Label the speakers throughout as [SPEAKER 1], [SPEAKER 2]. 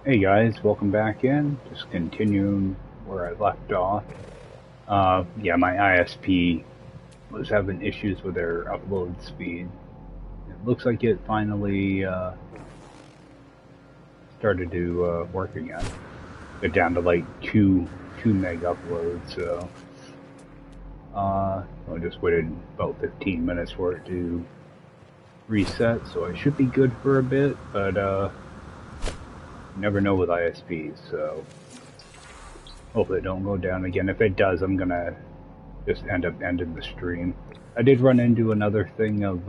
[SPEAKER 1] Hey guys, welcome back in. Just continuing where I left off. Yeah, my ISP was having issues with their upload speed. It looks like it finally started to work again. They're down to like two meg uploads, so I just waited about 15 minutes for it to reset, so I should be good for a bit, but you never know with ISPs, so hopefully it don't go down again. If it does, I'm gonna just end up ending the stream. I did run into another thing of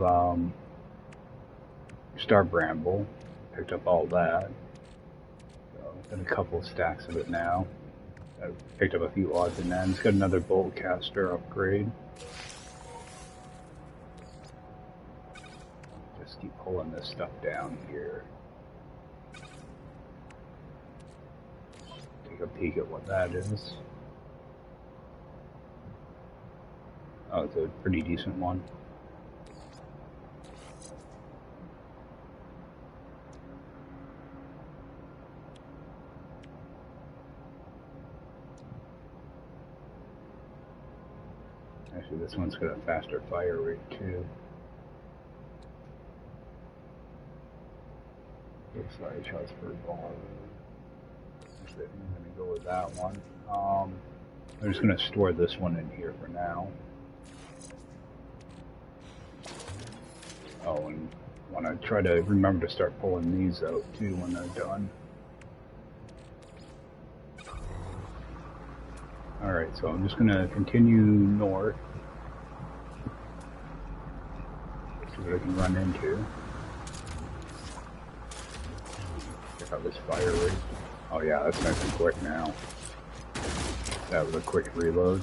[SPEAKER 1] Star Bramble. Picked up all that. So got a couple of stacks of it now. I picked up a few odds and ends. Got another bolt caster upgrade. Just keep pulling this stuff down here. Take a peek at what that is. Oh, it's a pretty decent one. Actually, this one's got a faster fire rate too. Looks like shots per ball. I'm gonna go with that one. I'm just gonna store this one in here for now. Oh, and want to try to remember to start pulling these out too when they're done. Alright, so I'm just going to continue north. See what I can run into. Check out this fire rate. Oh yeah, that's nice and quick now. That was a quick reload.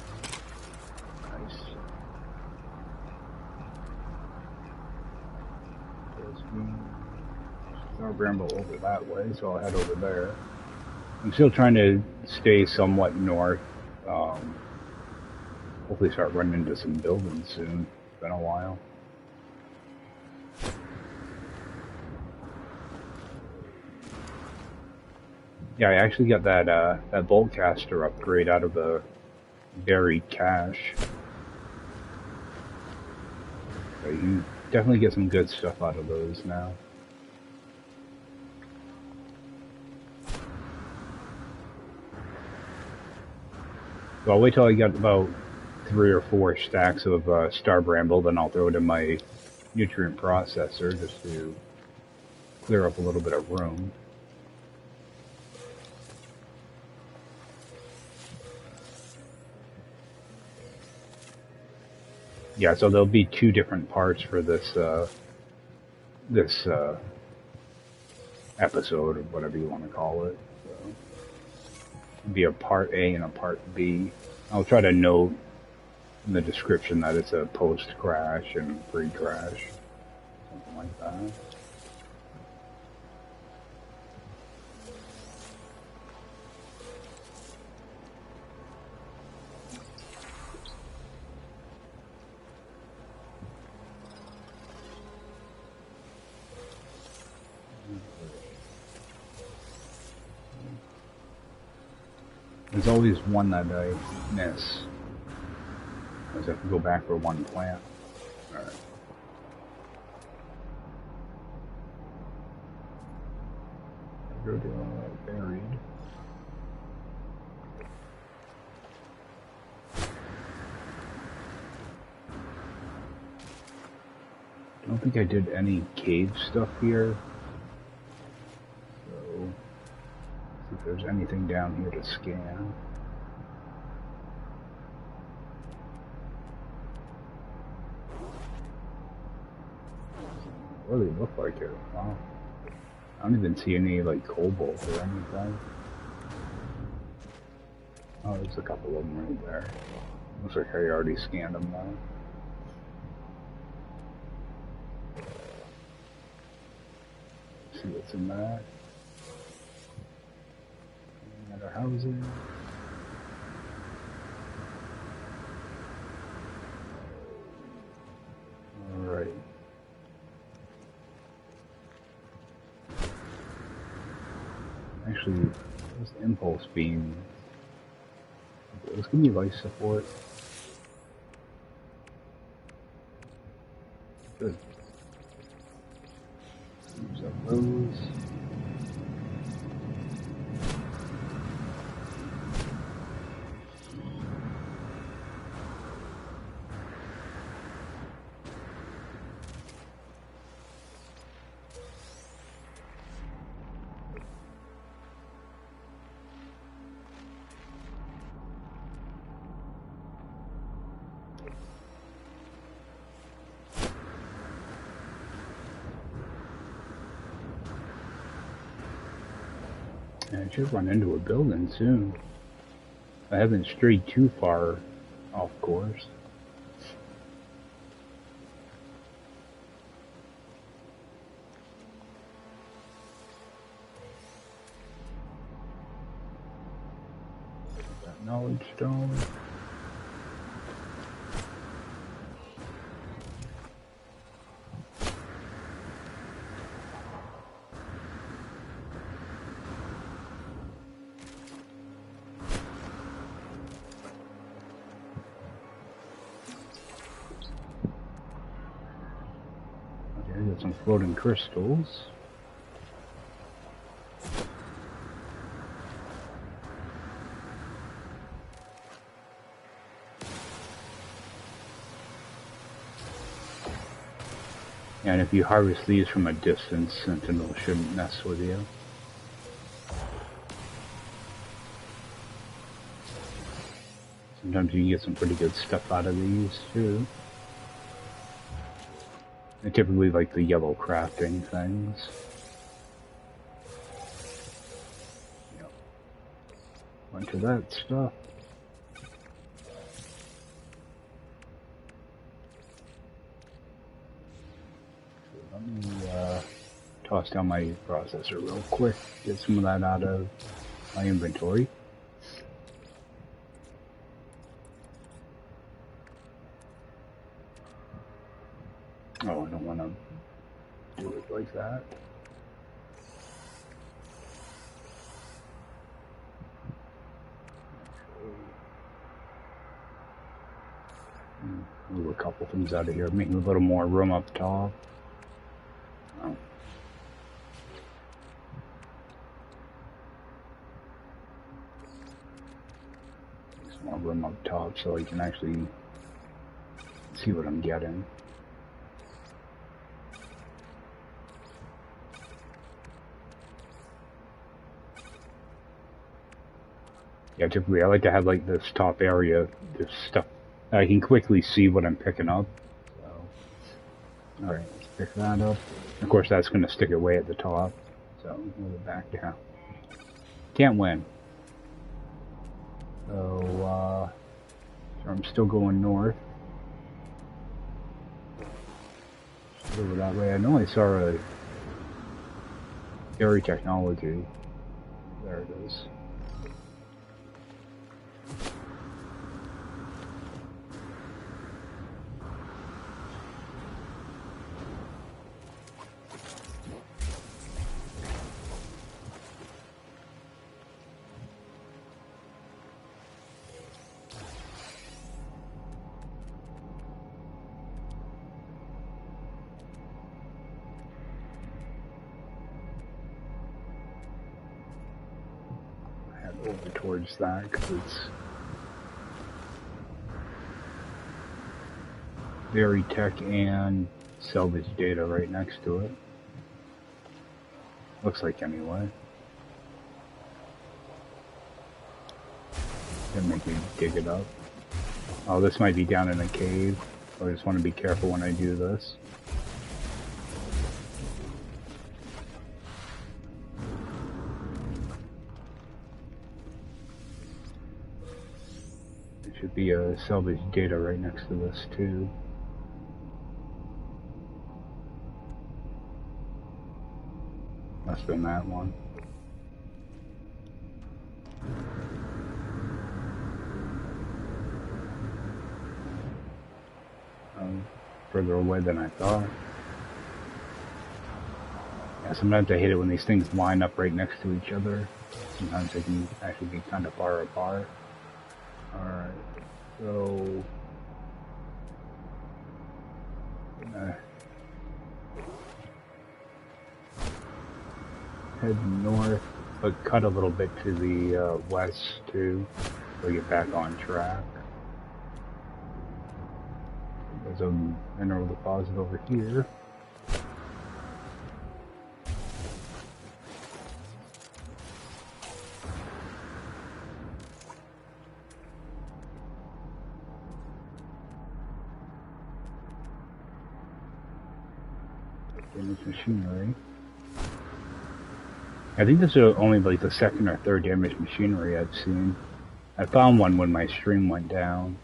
[SPEAKER 1] Nice. I'll ramble over that way, so I'll head over there. I'm still trying to stay somewhat north. Hopefully start running into some buildings soon. It's been a while. Yeah, I actually got that bolt caster upgrade out of the buried cache. So you definitely get some good stuff out of those now. So I'll wait till I get about 3 or 4 stacks of Star Bramble, then I'll throw it in my nutrient processor just to clear up a little bit of room. Yeah, so there'll be 2 different parts for this episode, or whatever you want to call it. So, it'll be a part A and a part B. I'll try to note in the description that it's a post-crash and pre-crash, something like that. There's always one that I miss. I just have to go back for one plant. Alright. Go to buried. I don't think I did any cave stuff here. So, see if there's anything down here to scan. Really look like it. Wow. I don't even see any like cobalt or anything. Oh, there's a couple of them right there. Looks like I already scanned them now. See what's in that. Another housing. Alright. Actually, this impulse beam. Let's give me life support. Good. Use up those. I should run into a building soon. I haven't strayed too far off course. That knowledge stone. Got some floating crystals. And if you harvest these from a distance, Sentinel shouldn't mess with you. Sometimes you can get some pretty good stuff out of these too. I typically like the yellow crafting things. Yep. Bunch of that stuff. So let me toss down my processor real quick, get some of that out of my inventory. Oh, I don't want to do it like that. Move a couple things out of here, making a little more room up top. Oh. Some more room up top so I can actually see what I'm getting. Yeah, typically I like to have like this top area, this stuff. I can quickly see what I'm picking up. So, alright, let's pick that up. Of course that's going to stick away at the top. So, move it back down. Can't win. So, I'm still going north. Over that way. I know I saw a dairy technology. There it is. Over towards that because it's very tech and salvage data right next to it. Looks like anyway. Gonna make me dig it up. Oh, this might be down in a cave. So I just want to be careful when I do this. Should be a salvage data right next to this too. Must have been that one. Further away than I thought. Sometimes I hate it when these things line up right next to each other. Sometimes they can actually be kind of far apart. Alright, so... head north, but cut a little bit to the west too, so we get back on track. There's a mineral deposit over here. Damaged machinery. I think this is only like the second or third damaged machinery I've seen. I found one when my stream went down.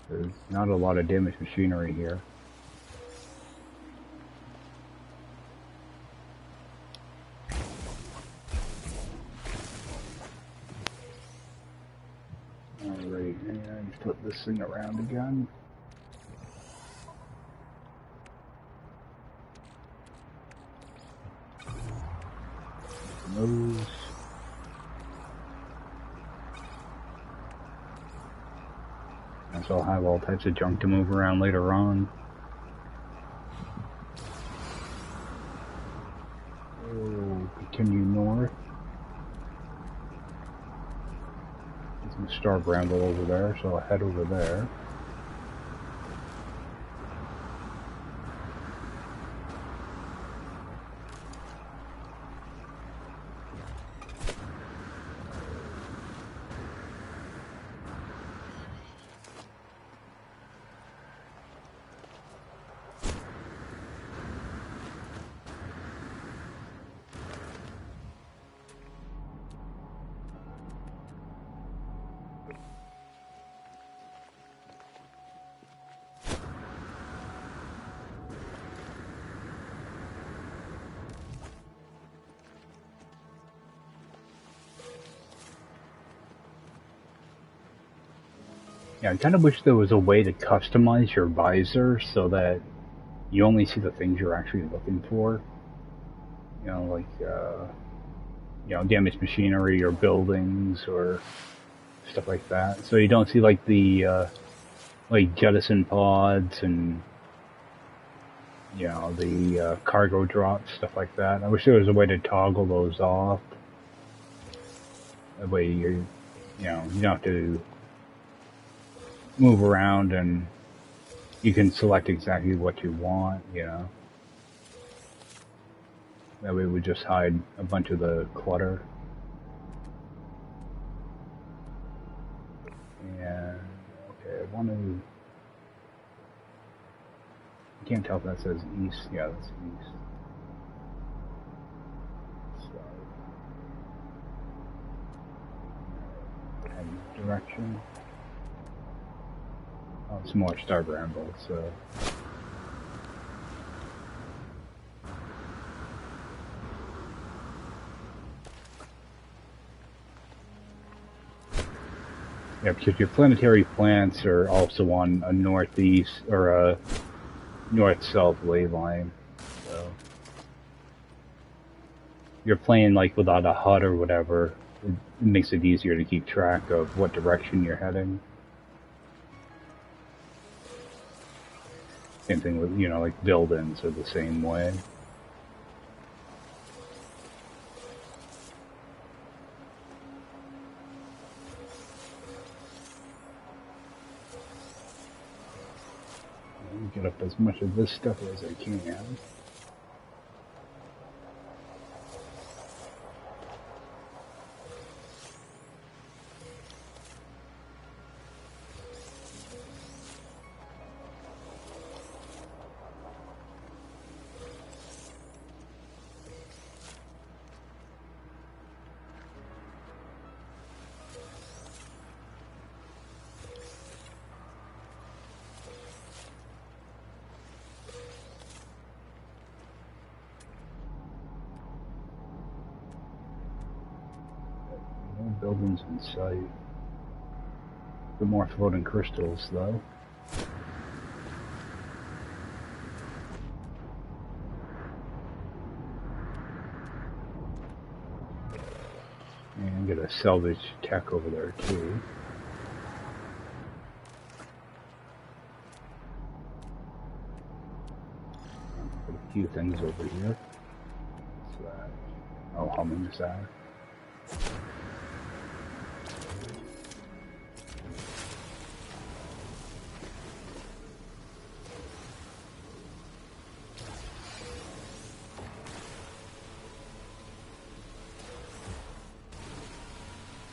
[SPEAKER 1] There's not a lot of damaged machinery here. Alright, and flip this thing around again. Moves. So I'll have all types of junk to move around later on. Oh, continue north. There's some star bramble over there, so I'll head over there. Yeah, I kind of wish there was a way to customize your visor so that you only see the things you're actually looking for. You know, like, you know, damaged machinery or buildings or stuff like that. So you don't see like the, like jettison pods and, you know, the cargo drops, stuff like that. I wish there was a way to toggle those off. That way you know, you don't have to move around and you can select exactly what you want, you know. That way we just hide a bunch of the clutter. And, okay, I want to... I can't tell if that says east. Yeah, that's east. So... and direction. Oh, some more star bramble, so... Yeah, because your planetary plants are also on a northeast or a north-south wave line. So you're playing like without a HUD or whatever, it makes it easier to keep track of what direction you're heading. Same thing with, you know, like buildings are the same way. Get up as much of this stuff as I can. Buildings in sight. The more floating crystals, though. And get a salvage tech over there too. Put a few things over here. What's that? Oh, humming sound.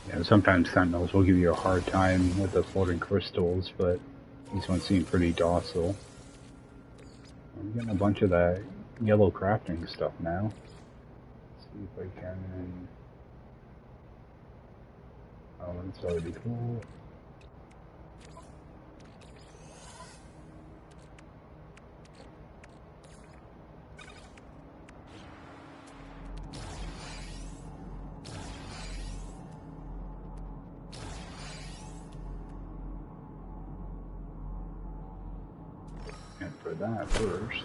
[SPEAKER 1] Yeah, sometimes sentinels will give you a hard time with the floating crystals, but these ones seem pretty docile. I'm getting a bunch of that yellow crafting stuff now. Let's see if I can. Oh, that's already cool. And for that first.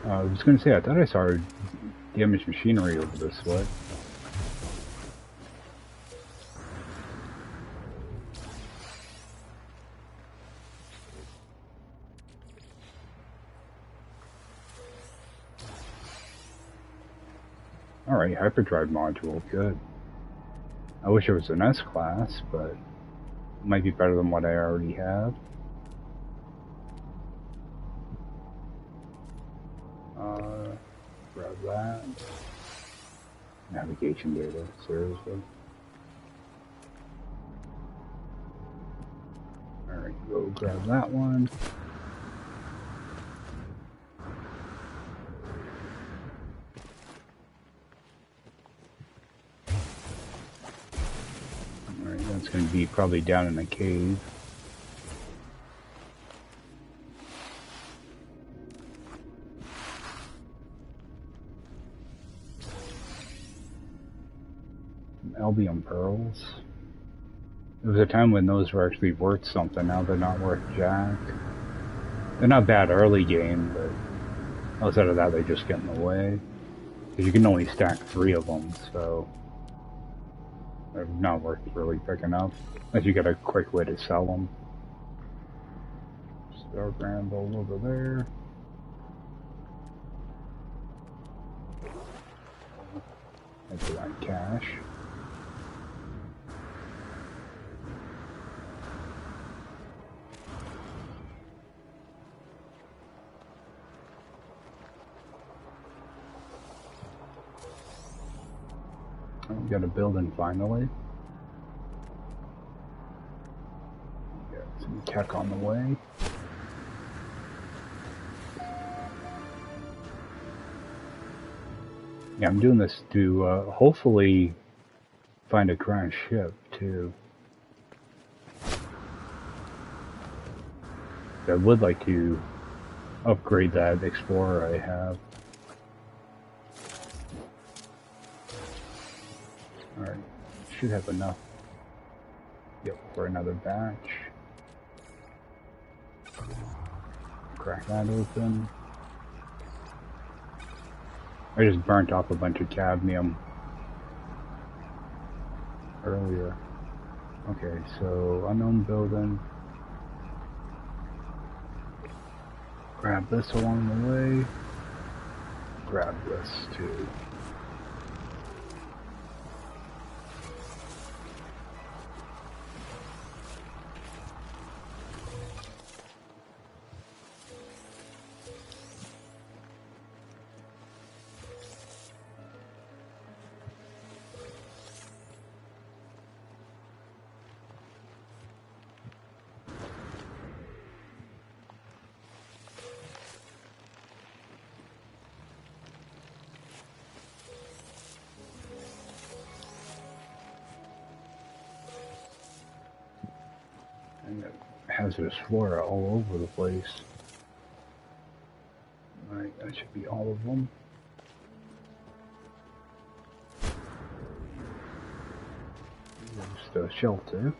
[SPEAKER 1] I was going to say, I thought I saw damaged machinery over this way. Alright, hyperdrive module, good. I wish it was an S-class, but it might be better than what I already have. Grab that. Navigation data, seriously. Alright, go grab that one. Alright, that's going to be probably down in the cave. Albion pearls. There was a time when those were actually worth something. Now they're not worth jack. They're not bad early game, but outside of that, they just get in the way. Because you can only stack 3 of them, so they're not worth really picking up unless you get a quick way to sell them. Star Bramble over there. That's that cash. We got a building finally. Got some tech on the way. Yeah, I'm doing this to hopefully find a crashed ship too. I would like to upgrade that Explorer I have. Alright, should have enough. Yep, for another batch. Crack that open. I just burnt off a bunch of cadmium earlier. Okay, so unknown building. Grab this along the way. Grab this too. And hazardous flora all over the place. Alright, that should be all of them. There's the shelter.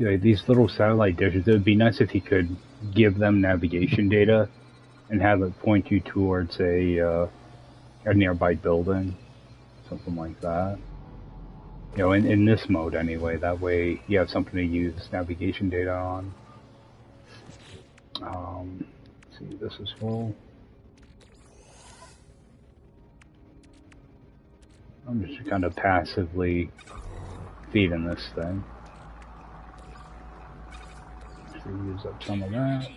[SPEAKER 1] Yeah, these little satellite dishes, it would be nice if you could give them navigation data and have it point you towards a nearby building, something like that. You know, in this mode anyway, that way you have something to use navigation data on. Let's see, this is full. I'm just kind of passively feeding this thing. Use up some of that.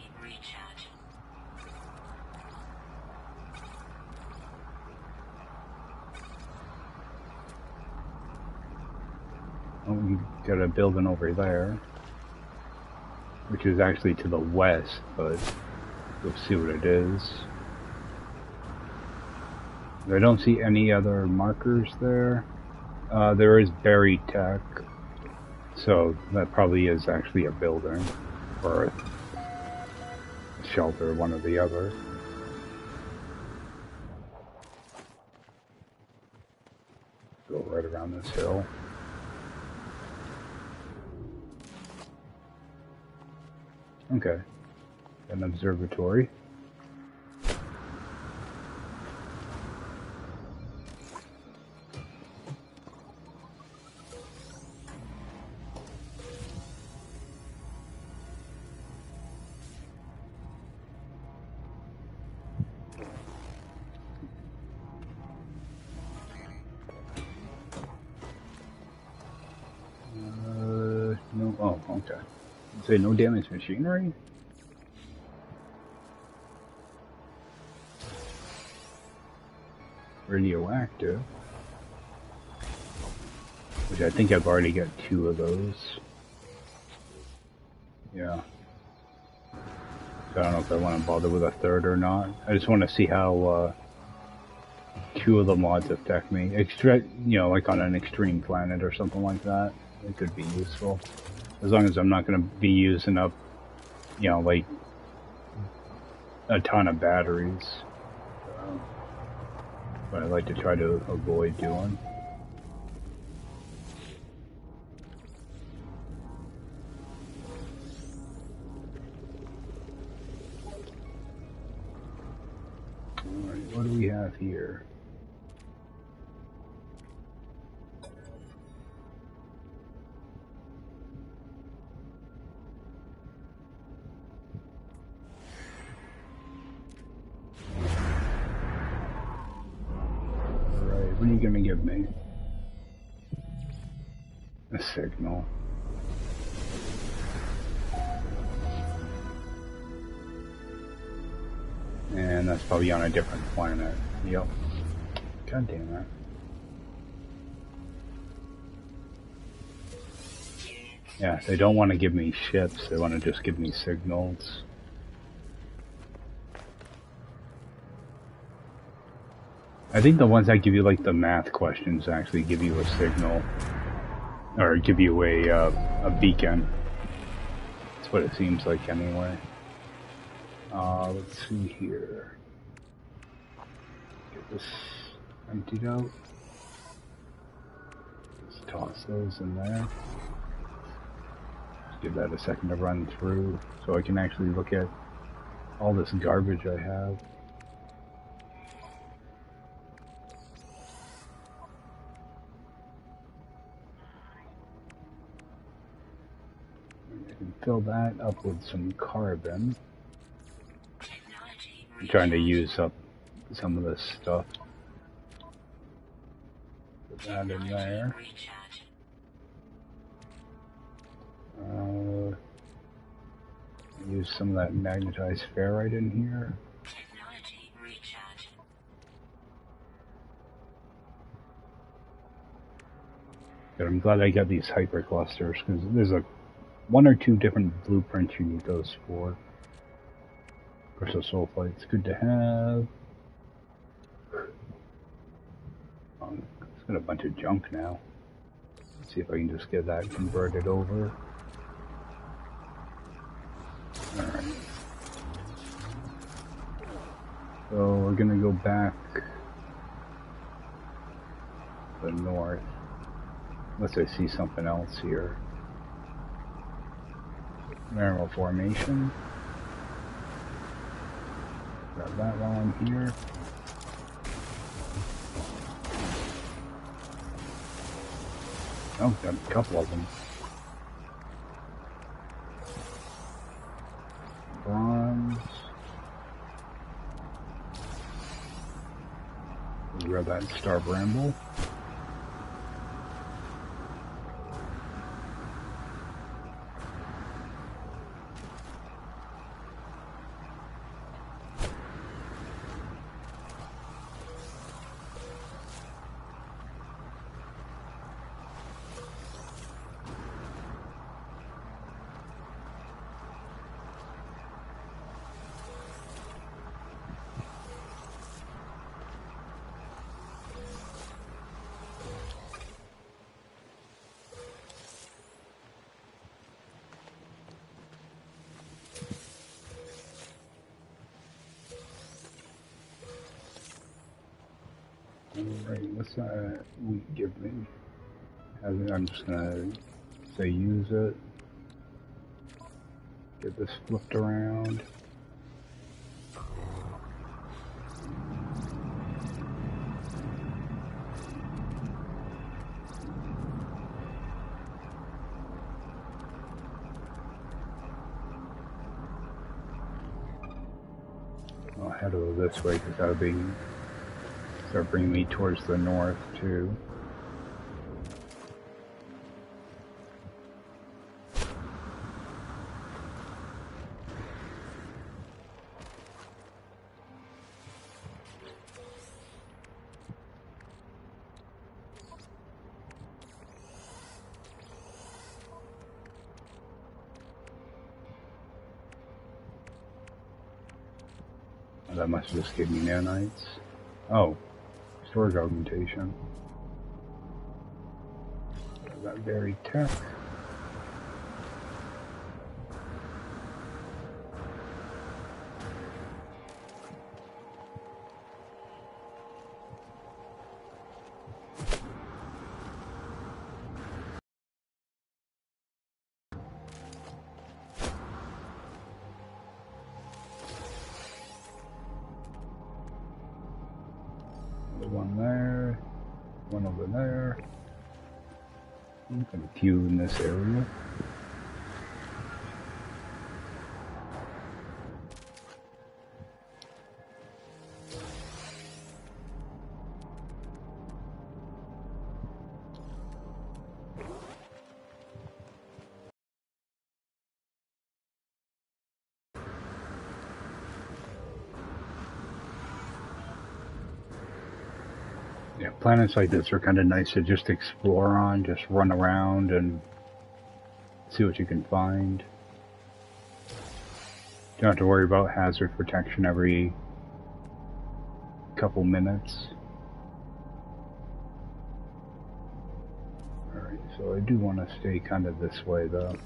[SPEAKER 1] Oh, we got a building over there, which is actually to the west, but we'll see what it is. I don't see any other markers there. There is buried tech, so that probably is actually a building. Or a shelter, one or the other. Go right around this hill. Okay. An observatory. No, oh, okay. Say no damage machinery? Radioactive. Which I think I've already got 2 of those. Yeah. So I don't know if I want to bother with a 3rd or not. I just want to see how 2 of the mods affect me. You know, like on an extreme planet or something like that. It could be useful. As long as I'm not going to be using up, you know, like a ton of batteries. But I like to try to avoid doing. Alright, what do we have here? What are you gonna give me? A signal. And that's probably on a different planet. Yep. God damn it. Yeah, they don't want to give me ships, they want to just give me signals. I think the ones that give you like the math questions actually give you a signal. Or give you a beacon. That's what it seems like anyway. Let's see here. Get this emptied out. Let's toss those in there. Just give that a second to run through so I can actually look at all this garbage I have. I can fill that up with some carbon. I'm trying to use up some of this stuff. Put that in there. Use some of that magnetized ferrite in here. But I'm glad I got these hyperclusters, because there's one or two different blueprints you need those for. Crystal sulfite's good to have. It's got a bunch of junk now. Let's see if I can just get that converted over. Alright. So we're gonna go back to the north. Unless I see something else here. Mineral formation. Grab that while I'm here. Oh, got a couple of them. Bronze. Grab that star bramble. Alright, what's that wheat give me? I'm just gonna say use it. Get this flipped around. I'll head over this way because that'll be start bringing me towards the north too. That must have just given me nanites. Oh, storage augmentation. That very tech. One there, one over there. I'm gonna queue in this area. Yeah, planets like this are kind of nice to just explore on, just run around and see what you can find. Don't have to worry about hazard protection every couple minutes. Alright, so I do want to stay kind of this way though.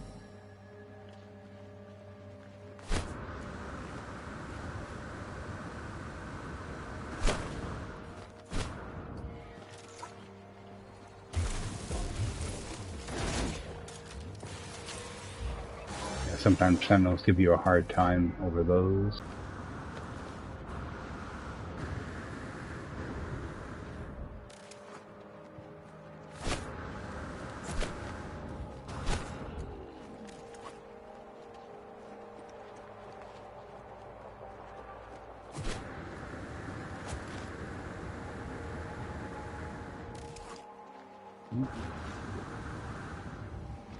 [SPEAKER 1] Sometimes Sentinels give you a hard time over those.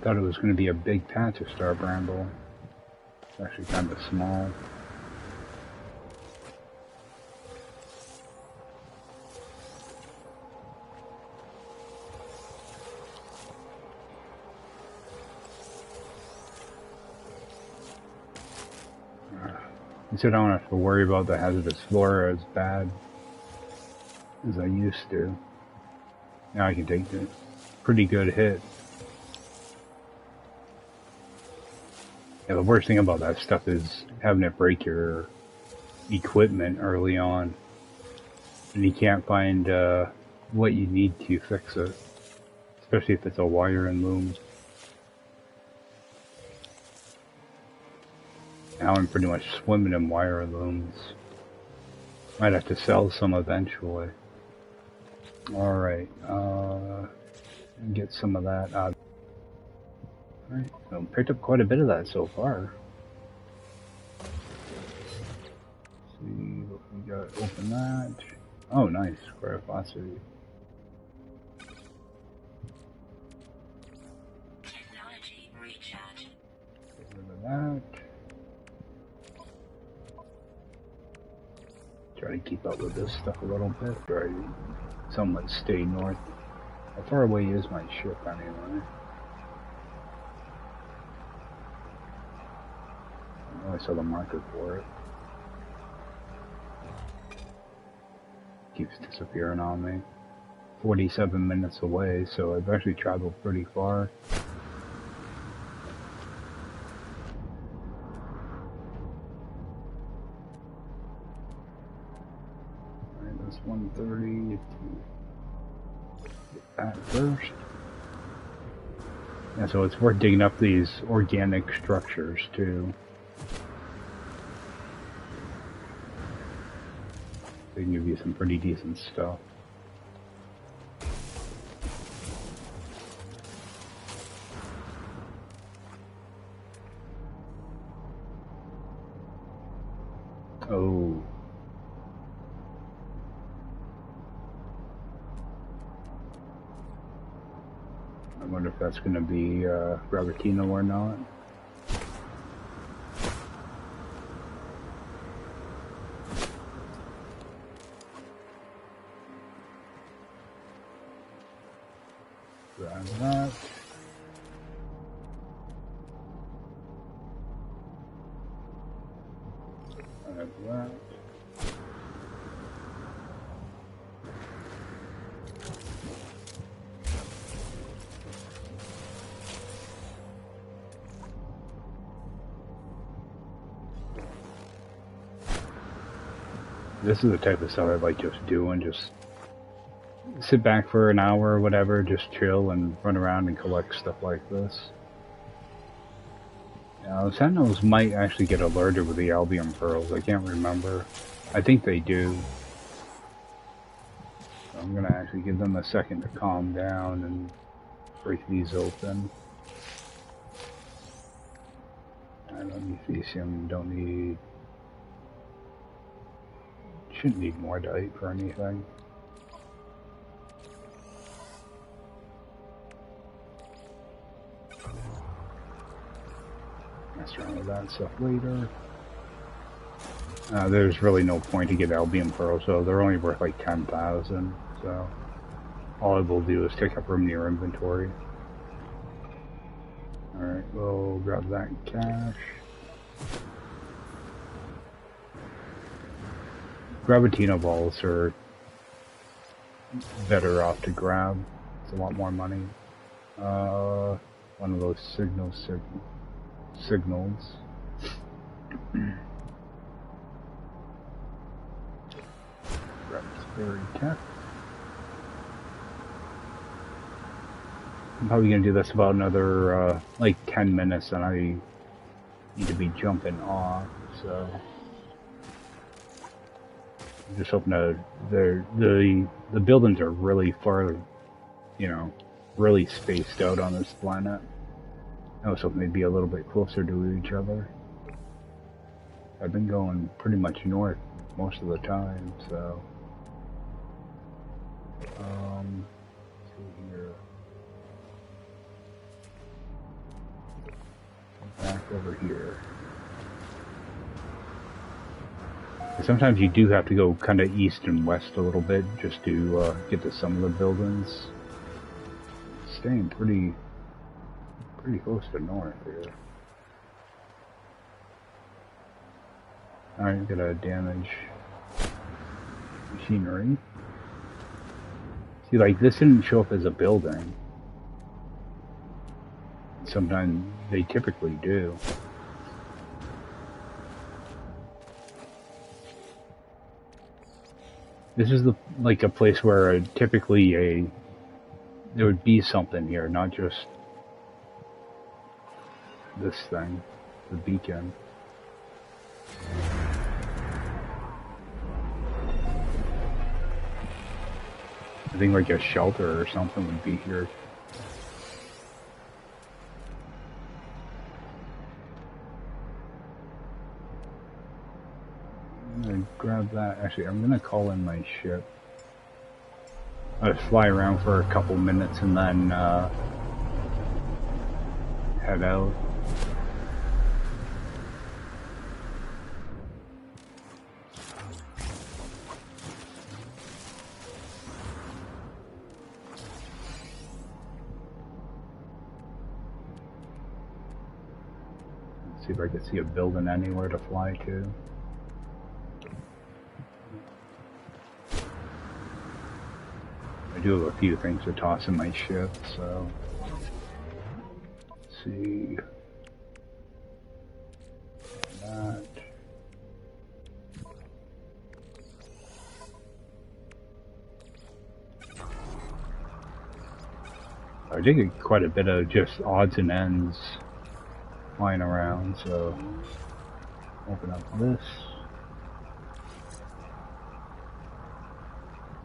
[SPEAKER 1] Thought it was going to be a big patch of star bramble. It's actually kind of small. I said I don't have to worry about the hazardous flora as bad as I used to. Now I can take a pretty good hit. Yeah, the worst thing about that stuff is having it break your equipment early on, and you can't find what you need to fix it, especially if it's a wire and loom. Now I'm pretty much swimming in wire and looms. Might have to sell some eventually. Alright, get some of that out. Alright, so picked up quite a bit of that so far. Let's see what we got. Open that. Oh, nice. Square phosphate.
[SPEAKER 2] Technology recharge.
[SPEAKER 1] Get rid of that. Try to keep up with this stuff a little bit. Try to somewhat stay north. How far away is my ship anyway? I know I saw the marker for it. Keeps disappearing on me. 47 minutes away, so I've actually traveled pretty far. Alright, that's 130. Get that first. Yeah, so it's worth digging up these organic structures too. They can give you some pretty decent stuff. Oh. I wonder if that's going to be Gravitino or not. Grab that. Grab that. This is the type of stuff I like just doing, just sit back for an hour or whatever, just chill and run around and collect stuff like this. Now, Sentinels might actually get alerted with the Albion Pearls, I can't remember. I think they do. So I'm gonna actually give them a second to calm down and break these open. I don't need Fesium, don't need... Shouldn't need more dite for anything. Mess around with that stuff later. There's really no point to get Albion Pearls, so they're only worth like 10,000, so all it will do is take up room in your inventory. Alright, we'll grab that cash. Gravitino balls are better off to grab. It's a lot more money. One of those signals. Grab this berry tech. I'm probably gonna do this about another like 10 minutes, and I need to be jumping off. So I'm just hoping that the buildings are really far, you know, really spaced out on this planet. I was hoping they'd be a little bit closer to each other. I've been going pretty much north most of the time, so let's see here. here. Sometimes you do have to go kind of east and west a little bit just to get to some of the buildings. Staying pretty close to north here. Alright, gotta damage machinery. See, like, this didn't show up as a building. Sometimes they typically do. This is like a place where typically there would be something here, not just this thing, the beacon. I think like a shelter or something would be here. I'm gonna grab that. Actually, I'm gonna call in my ship. I'll fly around for a couple minutes and then head out. See if I can see a building anywhere to fly to. I do have a few things to toss in my ship, so let's see. That. I did get quite a bit of just odds and ends flying around, so open up this.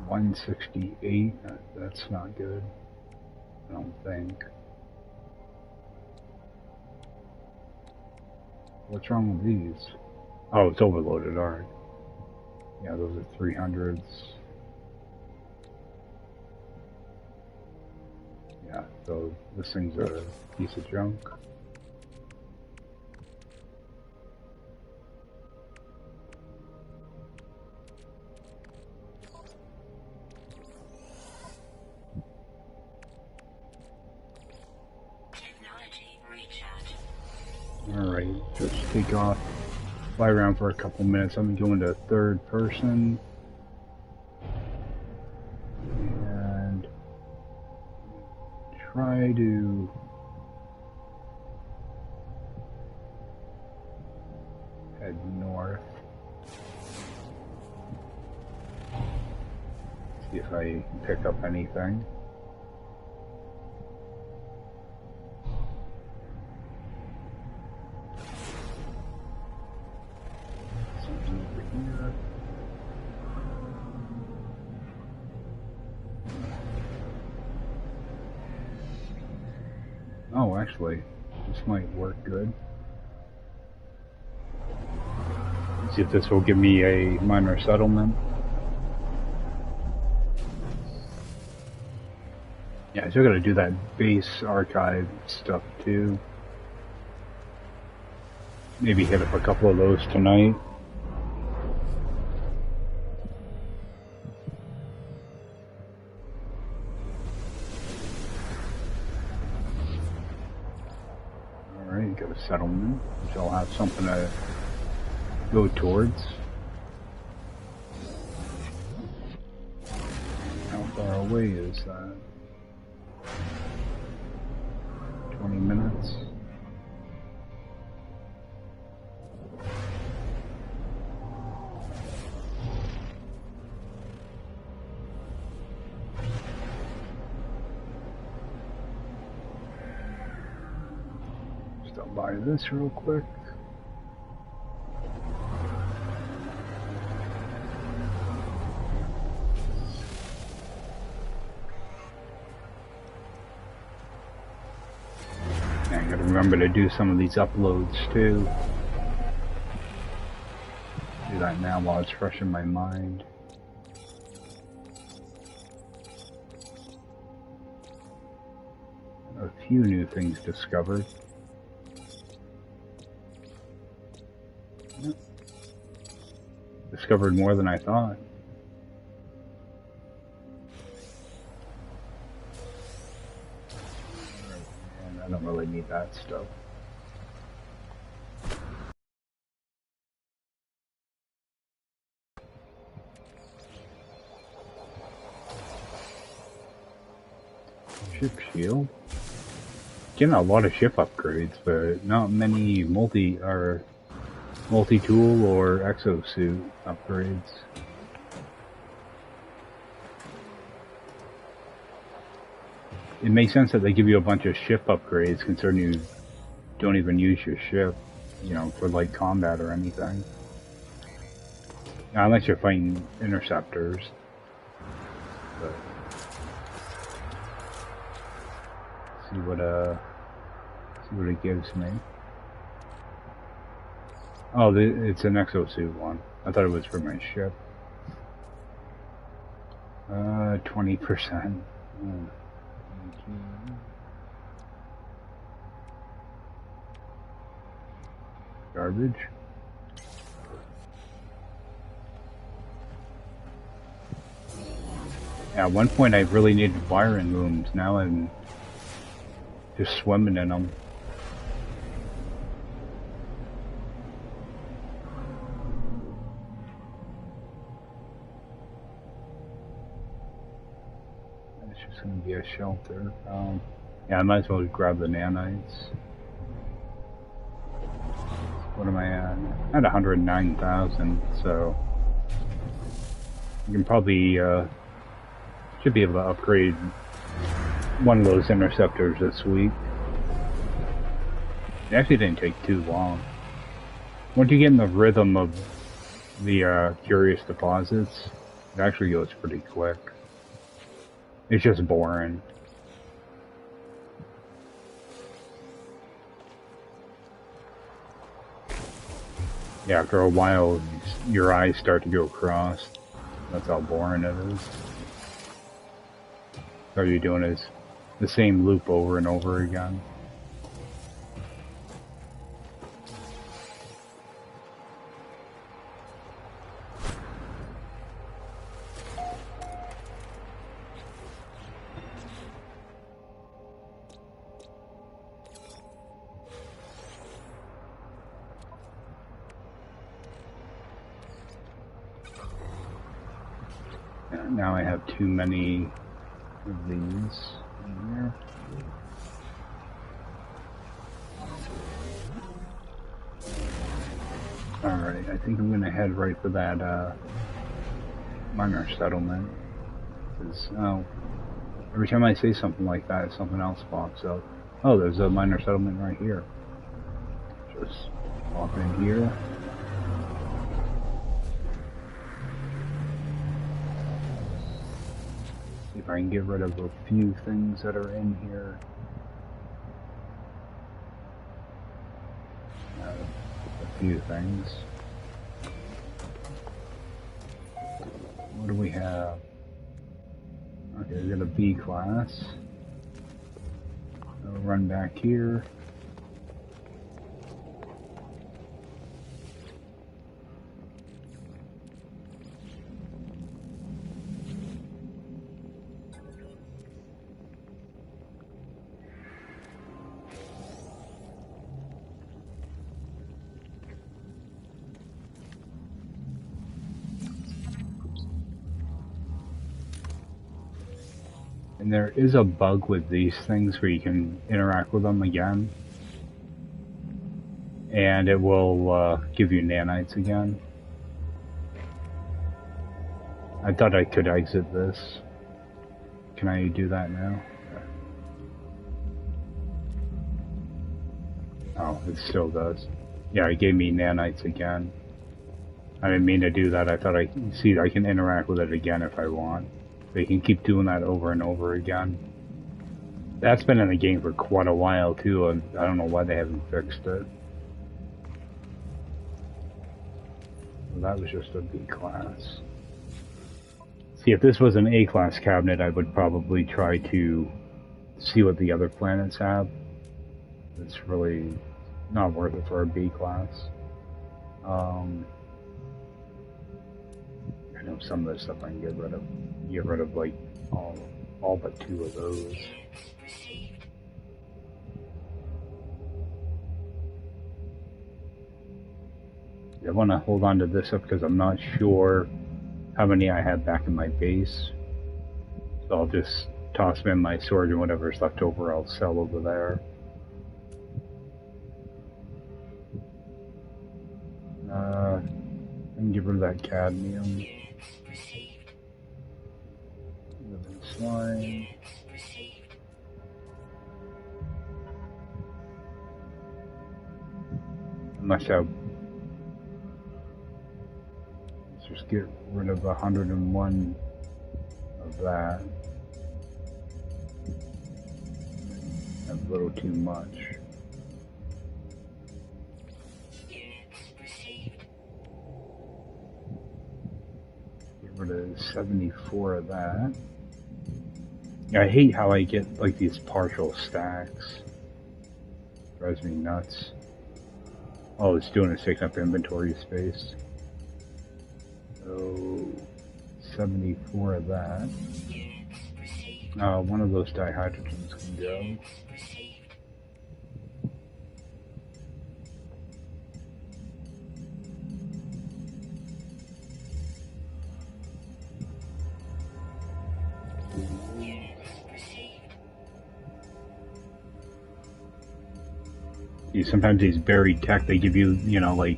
[SPEAKER 1] 168, that's not good, I don't think. What's wrong with these? Oh, it's overloaded, alright. Yeah, those are 300s. Yeah, so this thing's a piece of junk. Alright, just take off, fly around for a couple minutes. I'm going to third person. And try to head north. See if I pick up anything. Oh, actually, this might work good. Let's see if this will give me a minor settlement. Yeah, I still gotta do that base archive stuff too. Maybe hit up a couple of those tonight. Alright, got a settlement, which I'll have something to go towards. How far away is that? 20 minutes. Stop by this real quick. I gotta remember to do some of these uploads too. Do that now while it's fresh in my mind. A few new things discovered. discovered more than I thought. And I don't really need that stuff. Ship shield. Getting a lot of ship upgrades, but not many multi-tool or exosuit upgrades. It makes sense that they give you a bunch of ship upgrades considering you don't even use your ship, you know, for light combat or anything. Now, unless you're fighting interceptors. But see what it gives me. Oh, it's an exosuit one. I thought it was for my ship. 20%. Garbage. Yeah, at one point I really needed wiring looms. Now I'm just swimming in them. It's just going to be a shelter. Yeah, I might as well grab the nanites. What am I at? At 109,000, so you can probably should be able to upgrade one of those interceptors this week. It actually didn't take too long. Once you get in the rhythm of the curious deposits, it actually goes pretty quick. It's just boring. Yeah, after a while, your eyes start to go cross. That's how boring it is. All you're doing is the same loop over and over again. Now I have too many of these in here. Alright, I think I'm gonna head right for that minor settlement. Because, oh, every time I say something like that, something else pops up. Oh, there's a minor settlement right here. Just pop in here. See if I can get rid of a few things that are in here. A few things. What do we have? Okay, we got a B class. I'll run back here. And there is a bug with these things where you can interact with them again. And it will give you nanites again. I thought I could exit this. Can I do that now? Oh, it still does. Yeah, it gave me nanites again. I didn't mean to do that. I thought I can interact with it again if I want. They can keep doing that over and over again. That's been in the game for quite a while too, and I don't know why they haven't fixed it. Well, that was just a B class. See, if this was an A class cabinet, I would probably try to see what the other planets have. It's really not worth it for a B class. I know some of the stuff I can get rid of. Get rid of like all but 2 of those. I want to hold on to this stuff because I'm not sure how many I have back in my base. So I'll just toss them in my storage and whatever's left over I'll sell over there. I can get rid of that cadmium. Living slime. Unless I... Let's just get rid of 101 of that. That's a little too much. Get rid of 74 of that. Yeah, I hate how I get like these partial stacks. Drives me nuts. All it's doing is taking up inventory space. So 74 of that. One of those dihydrogens can go. Sometimes these buried tech, they give you, you know, like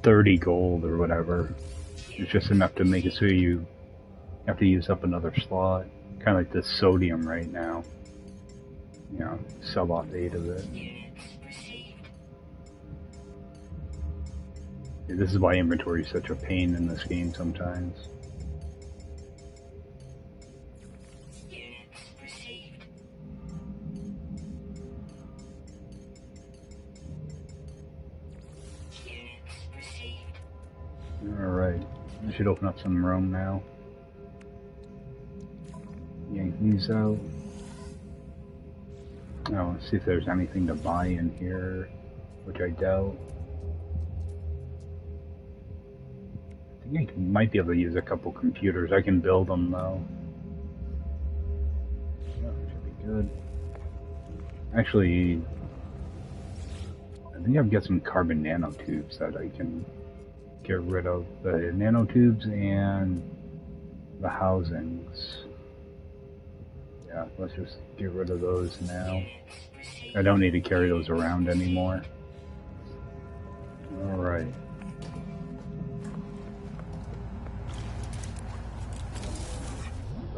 [SPEAKER 1] 30 gold or whatever. It's just enough to make it so you have to use up another slot. Kind of like this sodium right now. You know, sell off 8 of it. Yeah, this is why inventory is such a pain in this game sometimes. Alright, I should open up some room now. Yank these out. Oh, see if there's anything to buy in here, which I doubt. I think I might be able to use a couple computers. I can build them though. Yeah, should be good. Actually, I think I've got some carbon nanotubes that I can get rid of. The nanotubes and the housings. Yeah, let's just get rid of those now. I don't need to carry those around anymore. Alright.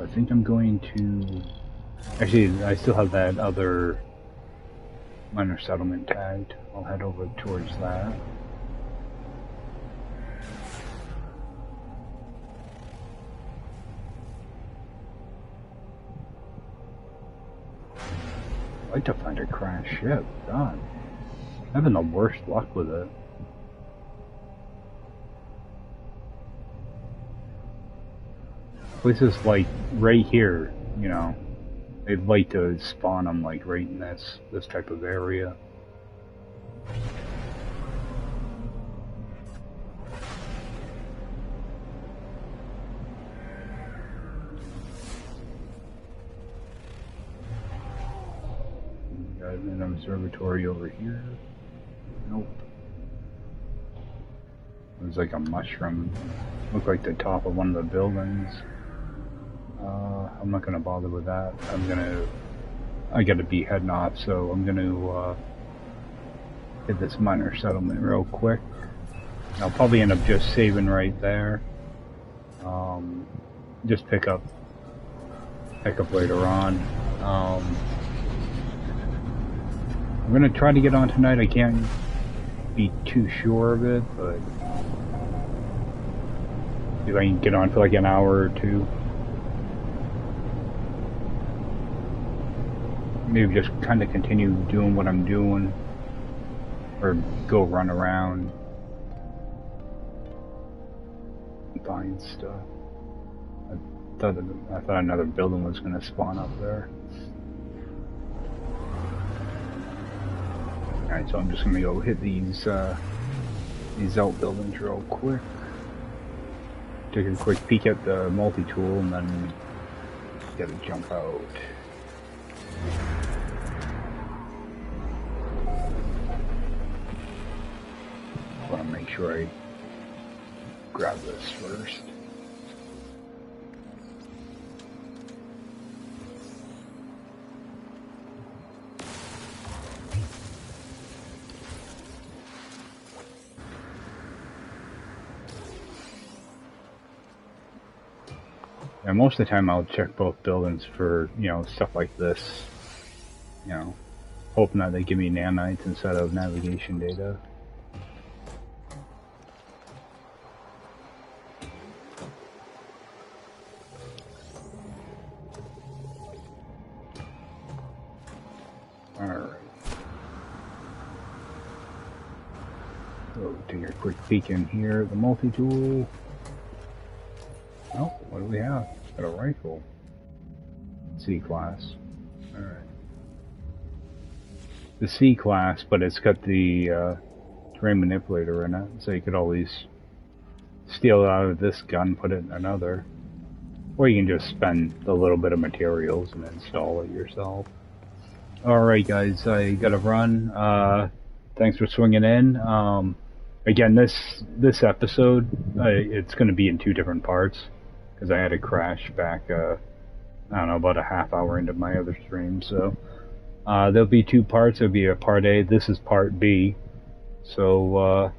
[SPEAKER 1] I think I'm going to... Actually, I still have that other minor settlement tagged. I'll head over towards that. I'd like to find a crashed ship. God. I'm having the worst luck with it. Places like right here, you know, they'd like to spawn them like right in this type of area. Got an observatory over here. Nope. There's like a mushroom. Looked like the top of one of the buildings. I'm not gonna bother with that. I gotta be heading off, so I'm gonna hit this minor settlement real quick. I'll probably end up just saving right there. Just pick up later on. I'm gonna try to get on tonight. I can't be too sure of it, but if I can get on for like an hour or two. Maybe just kind of continue doing what I'm doing, or go run around and find stuff. I thought another building was going to spawn up there. Alright, so I'm just going to go hit these outbuildings real quick. take a quick peek at the multi-tool and then gotta jump out. I want to make sure I grab this first. And most of the time I'll check both buildings for, you know, stuff like this. You know, hoping that they give me nanites instead of navigation data. Alright. So take a quick peek in here at the multi-tool. Oh, what do we have? Got a rifle. C-class. Alright. The C-class, but it's got the terrain manipulator in it, so you could always steal it out of this gun, put it in another. Or you can just spend a little bit of materials and install it yourself. Alright guys, I gotta run. Thanks for swinging in. Again, this episode, it's going to be in 2 different parts, because I had a crash back, I don't know, about a half hour into my other stream, so there'll be 2 parts. There'll be a part A, this is part B, so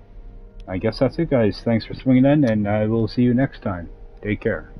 [SPEAKER 1] I guess that's it guys. Thanks for swinging in, and I will see you next time. Take care.